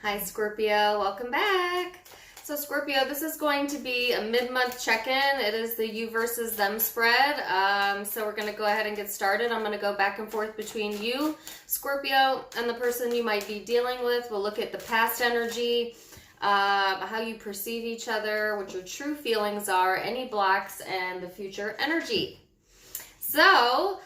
Hi Scorpio, welcome back. So Scorpio, this is going to be a mid-month check-in. It is the you versus them spread. So we're going to go ahead and get started. I'm going to go back and forth between you, Scorpio, and the person you might be dealing with. We'll look at the past energy, how you perceive each other, what your true feelings are, any blocks, and the future energy. So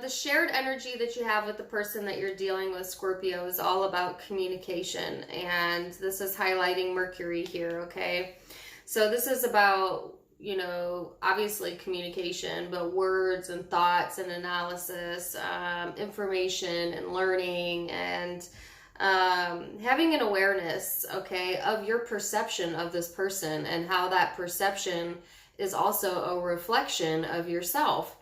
the shared energy that you have with the person that you're dealing with, Scorpio, is all about communication. And this is highlighting Mercury here, okay? So this is about, obviously communication, but words and thoughts and analysis, information and learning, and having an awareness, okay, of your perception of this person and how that perception is also a reflection of yourself.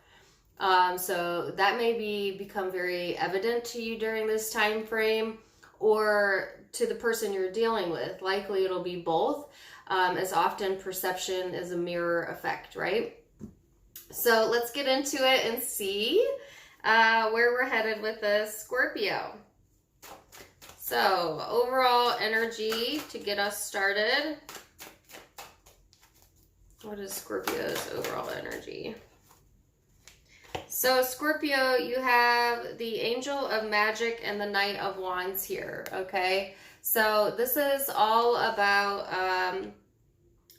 So that may become very evident to you during this time frame, or to the person you're dealing with. Likely it'll be both, as often perception is a mirror effect, right? So let's get into it and see where we're headed with this, Scorpio. So overall energy to get us started. What is Scorpio's overall energy? So Scorpio, you have the Angel of Magic and the Knight of Wands here, okay? So this is all about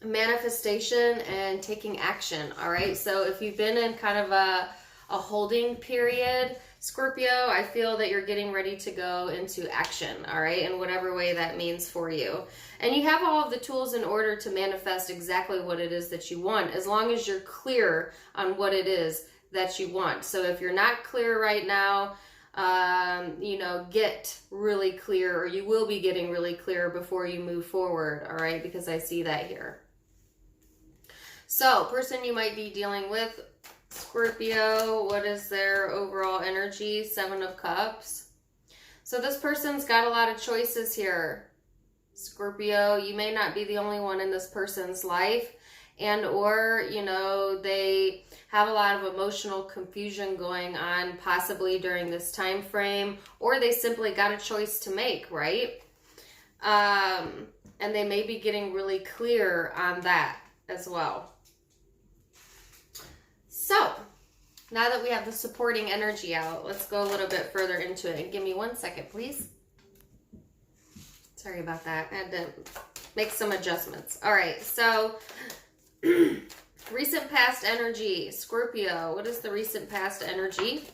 manifestation and taking action, all right? So if you've been in kind of a holding period, Scorpio, I feel that you're getting ready to go into action, all right? In whatever way that means for you. And you have all of the tools in order to manifest exactly what it is that you want, as long as you're clear on what it is that you want. So if you're not clear right now, get really clear, or you will be getting really clear before you move forward, all right? Because I see that here. So person you might be dealing with, Scorpio, what is their overall energy? Seven of Cups. So this person's got a lot of choices here. Scorpio, you may not be the only one in this person's life, and or, they have a lot of emotional confusion going on possibly during this time frame, or they simply got a choice to make, right? And they may be getting really clear on that as well. So now that we have the supporting energy out, let's go a little bit further into it. And give me 1 second, please. Sorry about that. I had to make some adjustments. All right, so recent past energy, Scorpio. What is the recent past energy?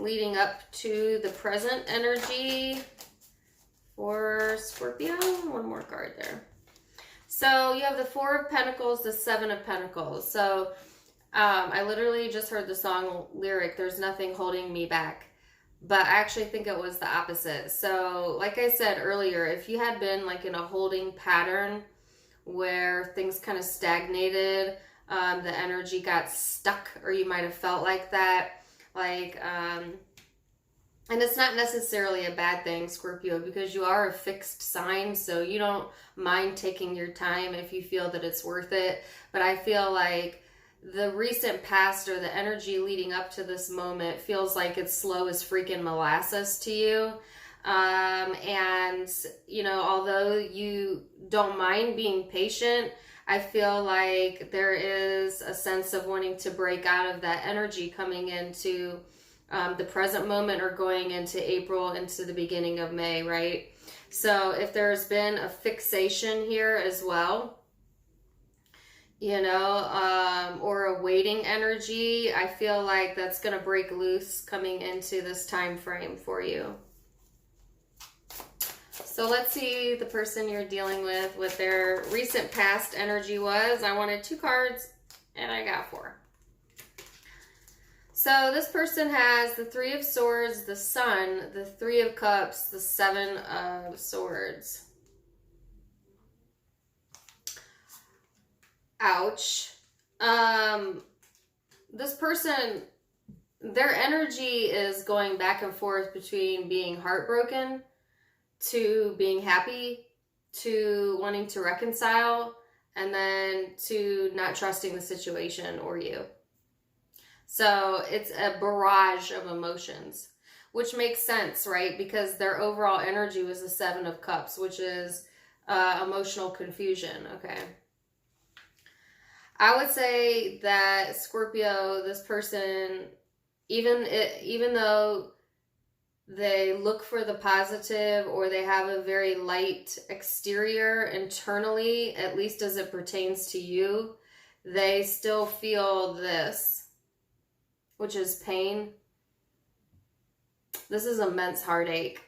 Leading up to the present energy for Scorpio. One more card there. So you have the Four of Pentacles, the Seven of Pentacles. So I literally just heard the song lyric, "There's nothing holding me back." But I actually think it was the opposite. So like I said earlier, if you had been like in a holding pattern where things kind of stagnated, the energy got stuck, or you might have felt like that, and it's not necessarily a bad thing, Scorpio, because you are a fixed sign, so you don't mind taking your time if you feel that it's worth it. But I feel like the recent past, or the energy leading up to this moment, feels like it's slow as freaking molasses to you. And, although you don't mind being patient, I feel like there is a sense of wanting to break out of that energy coming into the present moment, or going into April, into the beginning of May, right? So if there's been a fixation here as well, or a waiting energy, I feel like that's going to break loose coming into this time frame for you. So let's see the person you're dealing with, what their recent past energy was. I wanted 2 cards and I got 4. So this person has the Three of Swords, the Sun, the Three of Cups, the Seven of Swords. Ouch. This person, their energy is going back and forth between being heartbroken to being happy, to wanting to reconcile, and then to not trusting the situation or you. So it's a barrage of emotions. which makes sense, right? Because their overall energy was the Seven of Cups, which is emotional confusion, okay? I would say that Scorpio, this person, even though they look for the positive or they have a very light exterior internally, at least as it pertains to you, they still feel this, which is pain. This is immense heartache.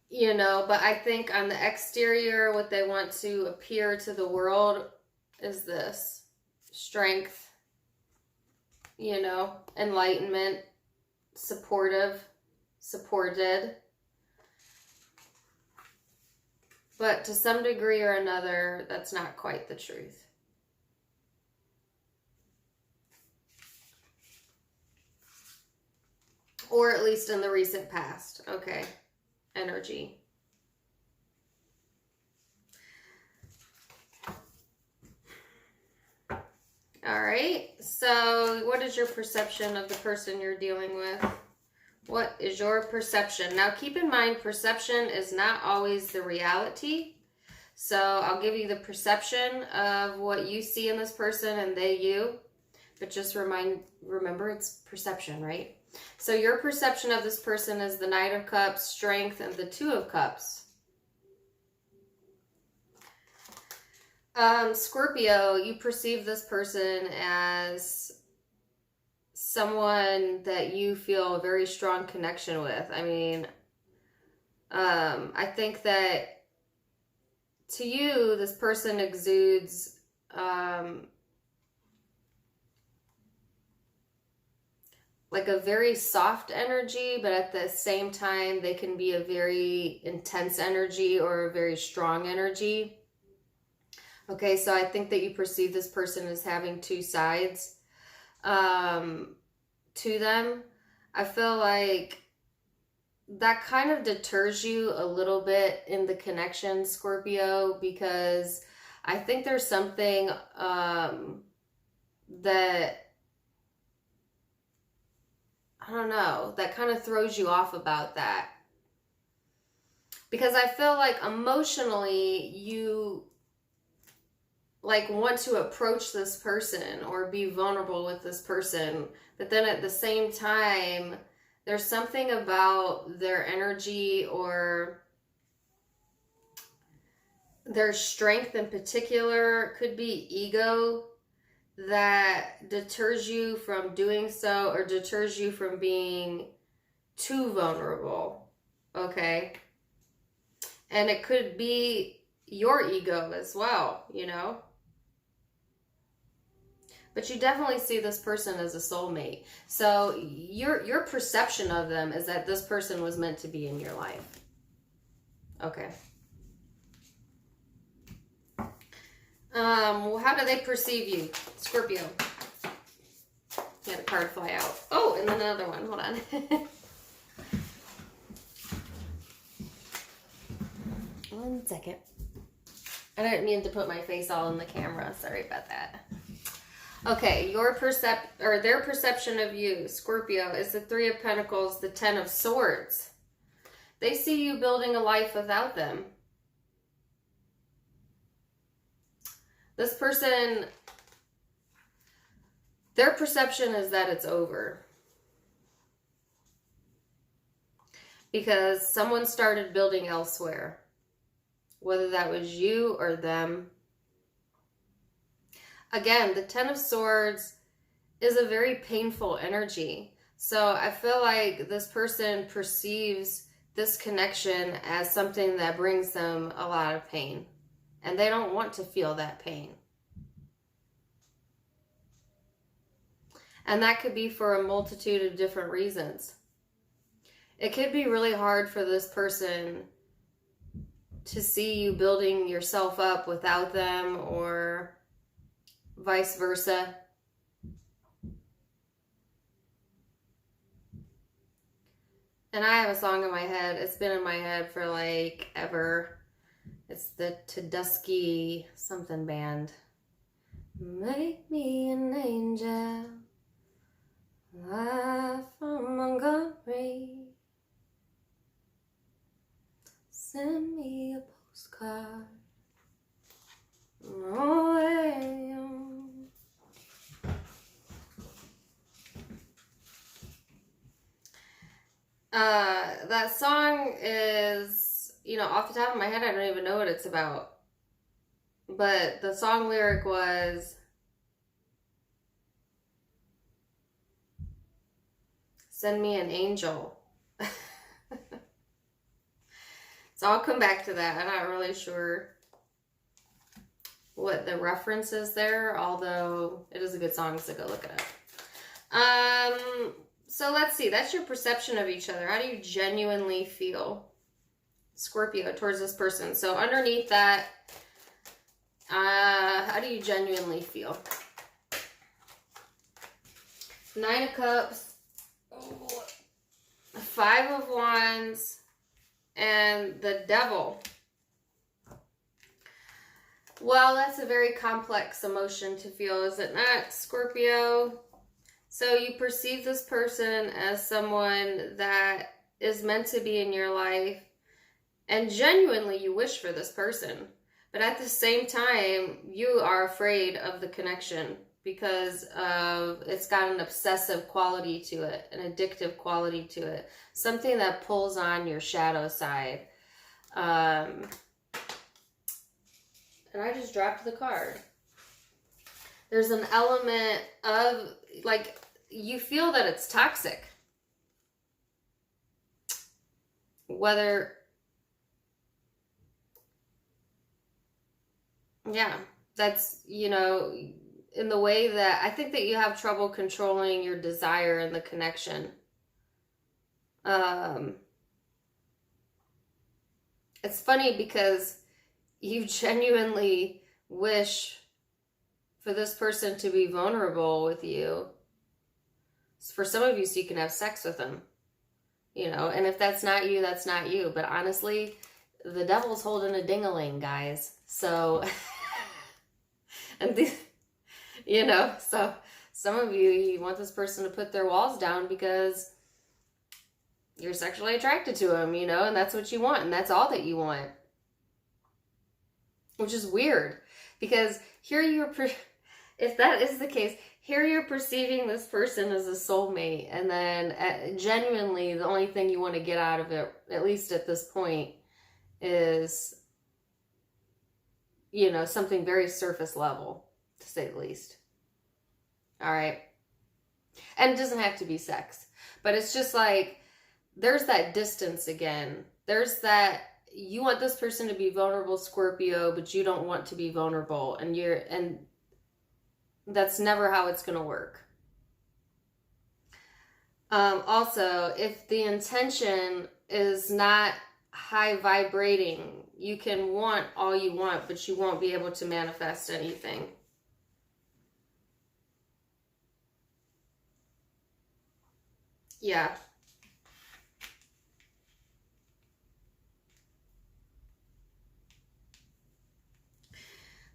You know, but I think on the exterior, what they want to appear to the world is this strength, you know, enlightenment, supportive, supported. But to some degree or another, that's not quite the truth. Or at least in the recent past, okay, energy. All right, so what is your perception of the person you're dealing with? What is your perception? Now, keep in mind, perception is not always the reality. So I'll give you the perception of what you see in this person and they you. But just remember it's perception, right? So your perception of this person is the Knight of Cups, Strength, and the Two of Cups. Scorpio, you perceive this person as someone that you feel a very strong connection with. I mean, I think that to you, this person exudes like a very soft energy, but at the same time, they can be a very intense energy or a very strong energy. Okay, so I think that you perceive this person as having two sides to them. I feel like that kind of deters you a little bit in the connection, Scorpio, because I think there's something that, I don't know, that kind of throws you off about that. Because I feel like emotionally you like want to approach this person or be vulnerable with this person, but then at the same time there's something about their energy or their strength in particular, could be ego, that deters you from doing so or deters you from being too vulnerable, okay? And it could be your ego as well, you know? But you definitely see this person as a soulmate. So your perception of them is that this person was meant to be in your life. Okay. Well, how do they perceive you, Scorpio? You had a card fly out. Oh, and then another one. Hold on. 1 second. I didn't mean to put my face all in the camera. Sorry about that. Okay, their perception of you, Scorpio, is the Three of Pentacles, the Ten of Swords. They see you building a life without them. This person, their perception is that it's over. Because someone started building elsewhere. Whether that was you or them. Again, the Ten of Swords is a very painful energy. So I feel like this person perceives this connection as something that brings them a lot of pain. And they don't want to feel that pain. And that could be for a multitude of different reasons. It could be really hard for this person to see you building yourself up without them, or vice versa. And I have a song in my head. It's been in my head for like ever. It's the Tedusky something band. Make me an angel That song is, off the top of my head, I don't even know what it's about. But the song lyric was, "Send me an angel." So I'll come back to that. I'm not really sure what the reference is there, although it is a good song, so go look it up. So let's see. That's your perception of each other. How do you genuinely feel, Scorpio, towards this person? So underneath that, how do you genuinely feel? 9 of Cups, 5 of Wands, and the Devil. Well, that's a very complex emotion to feel, is it not, Scorpio? So you perceive this person as someone that is meant to be in your life, and genuinely you wish for this person. But at the same time, you are afraid of the connection because it's got an obsessive quality to it, an addictive quality to it, something that pulls on your shadow side. And I just dropped the card. There's an element of, like, you feel that it's toxic. Whether, yeah, that's, in the way that I think that you have trouble controlling your desire and the connection. It's funny because you genuinely wish for this person to be vulnerable with you. For some of you, so you can have sex with them. And if that's not you, that's not you. But honestly, the devil's holding a ding-a-ling, guys. So, and so some of you want this person to put their walls down because you're sexually attracted to him, and that's what you want, and that's all that you want. Which is weird, because here if that is the case, here you're perceiving this person as a soulmate, and then genuinely the only thing you want to get out of it, at least at this point, is, something very surface level, to say the least. All right. And it doesn't have to be sex, but it's just like, there's that distance again. There's that, you want this person to be vulnerable, Scorpio, but you don't want to be vulnerable, and that's never how it's going to work. Also, if the intention is not high vibrating, you can want all you want, but you won't be able to manifest anything. Yeah.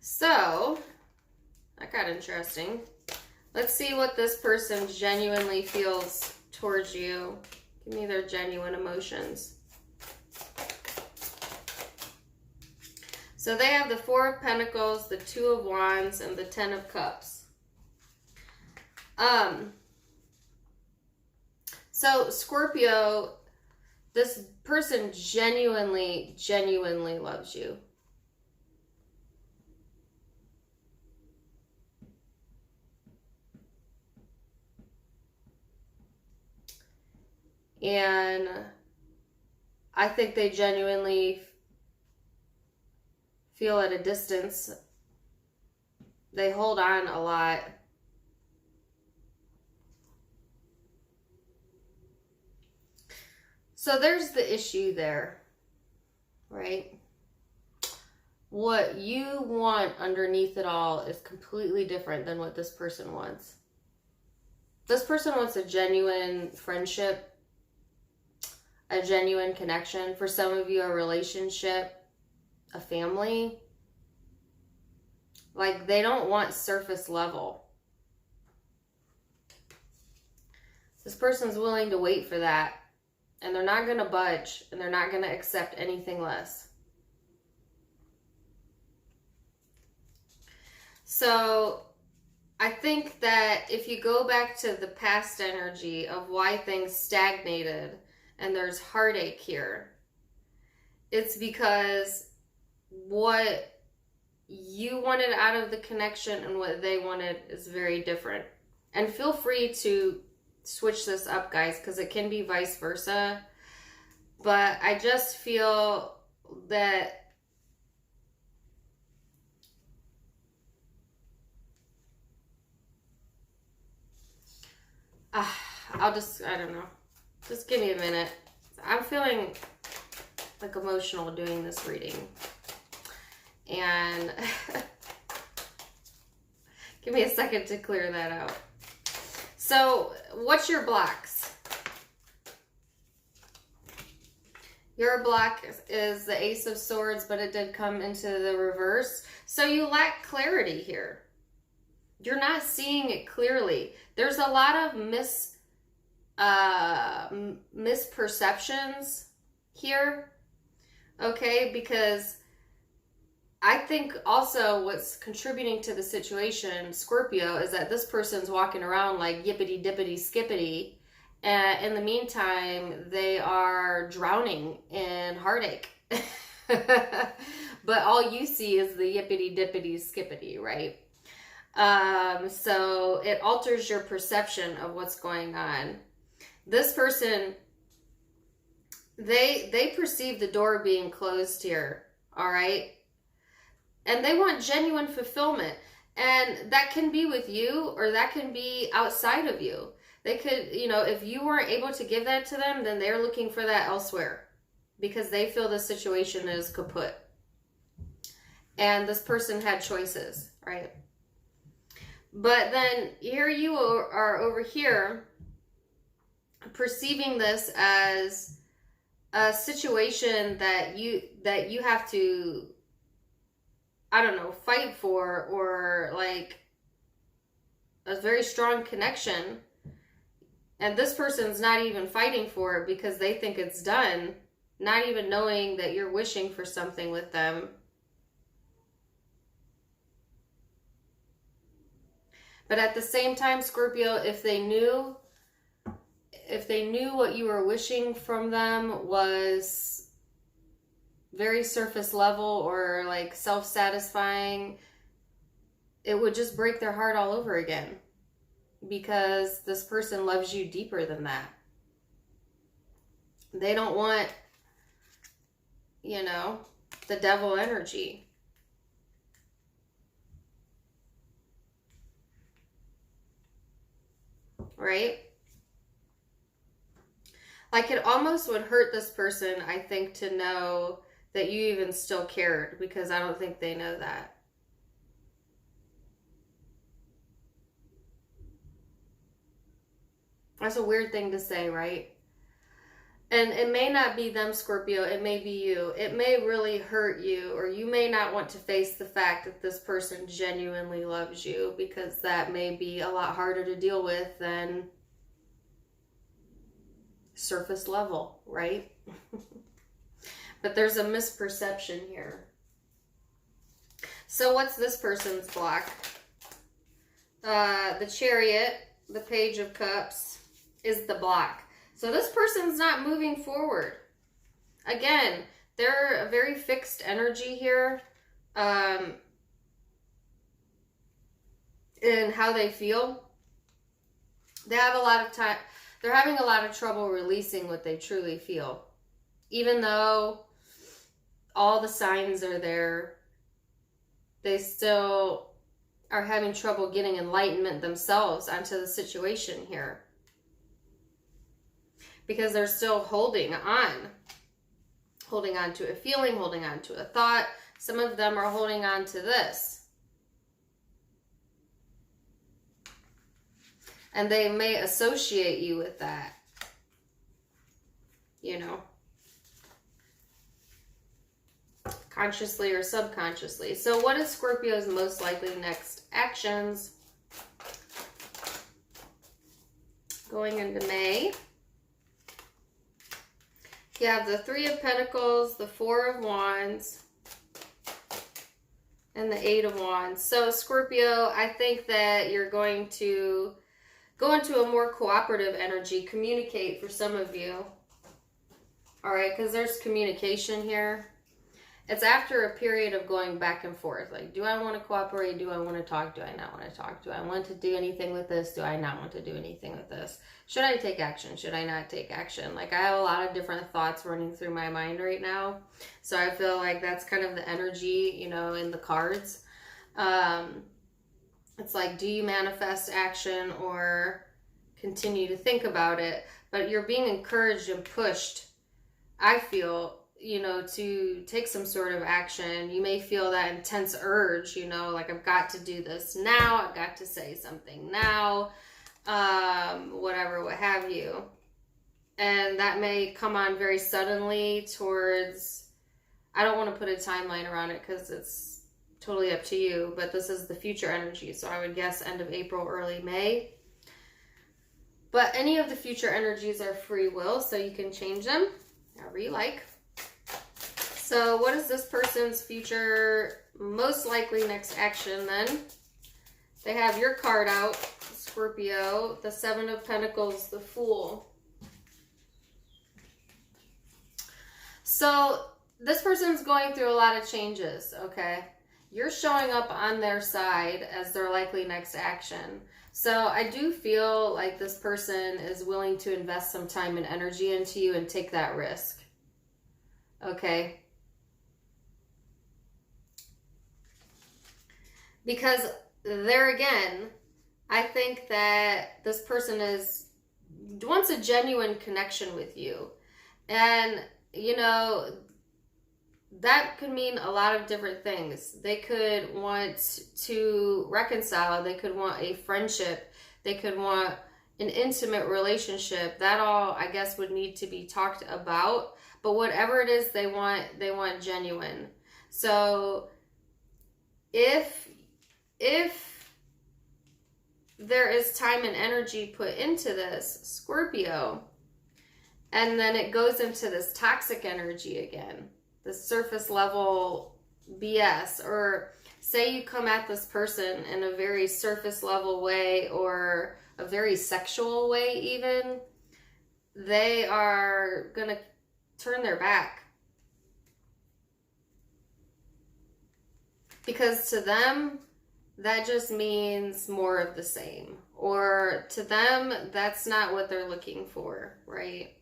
So, that got interesting. Let's see what this person genuinely feels towards you. Give me their genuine emotions. So they have the 4 of Pentacles, the 2 of Wands, and the 10 of Cups. So Scorpio, this person genuinely loves you. And I think they genuinely feel at a distance. They hold on a lot. So there's the issue there, right? What you want underneath it all is completely different than what this person wants. This person wants a genuine friendship, a genuine connection. For some of you, a relationship, a family. Like, they don't want surface level. This person's willing to wait for that, and they're not going to budge, and they're not going to accept anything less. So I think that if you go back to the past energy of why things stagnated and there's heartache here, it's because what you wanted out of the connection and what they wanted is very different. And feel free to switch this up, guys, because it can be vice versa. But I just feel that I don't know. Just give me a minute. I'm feeling like emotional doing this reading. And give me a second to clear that out. So, what's your blocks? Your block is the Ace of Swords, but it did come into the reverse. So you lack clarity here. You're not seeing it clearly. There's a lot of misperceptions here. Okay, because I think also what's contributing to the situation, Scorpio, is that this person's walking around like yippity dippity skippity. And in the meantime, they are drowning in heartache. But all you see is the yippity dippity skippity, right? So it alters your perception of what's going on. This person, they perceive the door being closed here, all right? And they want genuine fulfillment. And that can be with you, or that can be outside of you. They could, you know, if you weren't able to give that to them, then they're looking for that elsewhere because they feel the situation is kaput. And this person had choices, right? But then here you are over here perceiving this as a situation that you have to, I don't know, fight for, or like a very strong connection. And this person's not even fighting for it because they think it's done, not even knowing that you're wishing for something with them. But at the same time, Scorpio, if they knew what you were wishing from them was very surface level or like self-satisfying, it would just break their heart all over again. Because this person loves you deeper than that. They don't want, you know, the devil energy. Right? Like it almost would hurt this person, I think, to know that you even still cared, because I don't think they know that. That's a weird thing to say, right? And it may not be them, Scorpio. It may be you. It may really hurt you, or you may not want to face the fact that this person genuinely loves you, because that may be a lot harder to deal with than surface level, right? But there's a misperception here. So what's this person's block? The Chariot, the Page of Cups, is the block. So this person's not moving forward. Again, they're a very fixed energy here in how they feel. They have a lot of time. They're having a lot of trouble releasing what they truly feel. Even though all the signs are there, they still are having trouble getting enlightenment themselves onto the situation here. Because they're still holding on to a feeling, holding on to a thought. Some of them are holding on to this. And they may associate you with that, you know, consciously or subconsciously. So what is Scorpio's most likely next actions going into May? You have the Three of Pentacles, the Four of Wands, and the Eight of Wands. So Scorpio, I think that you're going to go into a more cooperative energy, communicate for some of you. All right, because there's communication here. It's after a period of going back and forth. Like, do I want to cooperate? Do I want to talk? Do I not want to talk? Do I want to do anything with this? Do I not want to do anything with this? Should I take action? Should I not take action? Like, I have a lot of different thoughts running through my mind right now. So I feel like that's kind of the energy, you know, in the cards. It's like, do you manifest action or continue to think about it? But you're being encouraged and pushed, I feel, you know, to take some sort of action. You may feel that intense urge, you know, like, I've got to do this now. I've got to say something now, whatever, what have you. And that may come on very suddenly towards, I don't want to put a timeline around it because it's totally up to you, but this is the future energy. So I would guess end of April, early May. But any of the future energies are free will, so you can change them however you like. So what is this person's future, most likely next action then? They have your card out, Scorpio, the Seven of Pentacles, the Fool. So this person's going through a lot of changes, okay? You're showing up on their side as their likely next action. So I do feel like this person is willing to invest some time and energy into you and take that risk, okay? Because there again, I think that this person wants a genuine connection with you. And, you know, that could mean a lot of different things. They could want to reconcile. They could want a friendship. They could want an intimate relationship. That all, I guess, would need to be talked about. But whatever it is they want genuine. So if there is time and energy put into this, Scorpio, and then it goes into this toxic energy again, the surface level BS, or say you come at this person in a very surface level way or a very sexual way even, they are going to turn their back. Because to them, that just means more of the same. Or to them, that's not what they're looking for, right?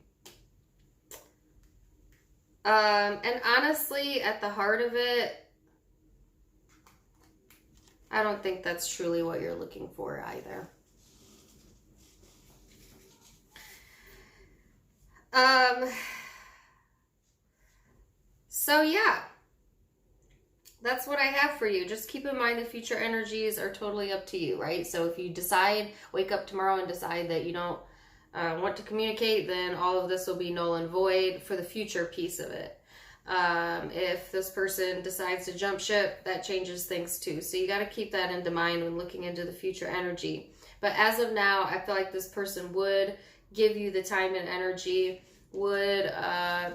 And honestly, at the heart of it, I don't think that's truly what you're looking for either. So yeah, that's what I have for you. Just keep in mind the future energies are totally up to you, right? So if you decide, wake up tomorrow and decide that you don't want to communicate, then all of this will be null and void for the future piece of it. If this person decides to jump ship, that changes things too. So you got to keep that into mind when looking into the future energy. But as of now, I feel like this person would give you the time and energy, would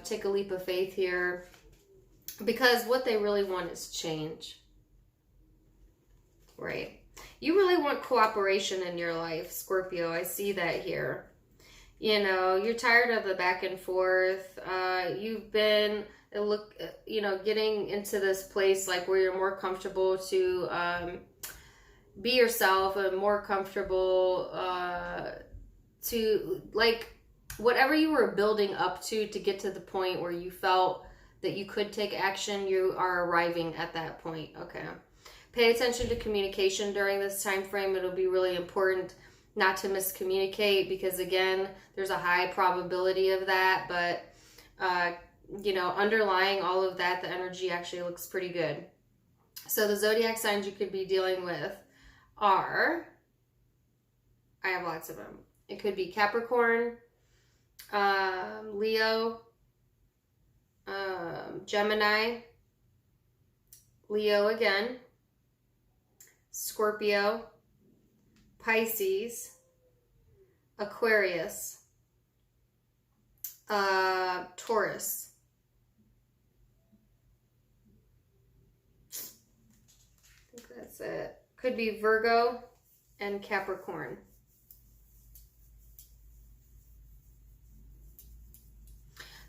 take a leap of faith here, because what they really want is change, right? You really want cooperation in your life, Scorpio. I see that here. You know, you're tired of the back and forth. You've been, getting into this place like where you're more comfortable to be yourself and more comfortable to, like, whatever you were building up to get to the point where you felt that you could take action, you are arriving at that point, okay? Pay attention to communication during this time frame. It'll be really important not to miscommunicate, because again, there's a high probability of that, but underlying all of that, the energy actually looks pretty good. So the zodiac signs you could be dealing with are, I have lots of them. It could be Capricorn, Leo, Gemini, Leo again, Scorpio, Pisces, Aquarius, Taurus. I think that's it. Could be Virgo and Capricorn.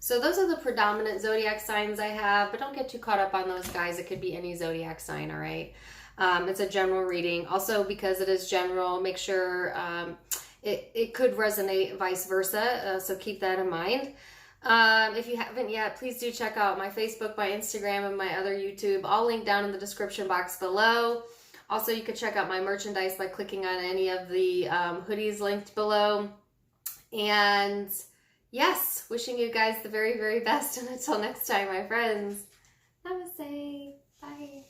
So those are the predominant zodiac signs I have, but don't get too caught up on those, guys. It could be any zodiac sign, all right? It's a general reading. Also, because it is general, make sure it could resonate vice versa, so keep that in mind. If you haven't yet, please do check out my Facebook, my Instagram, and my other YouTube. All linked down in the description box below. Also, you could check out my merchandise by clicking on any of the hoodies linked below. And yes, wishing you guys the very, very best. And until next time, my friends, namaste. Bye.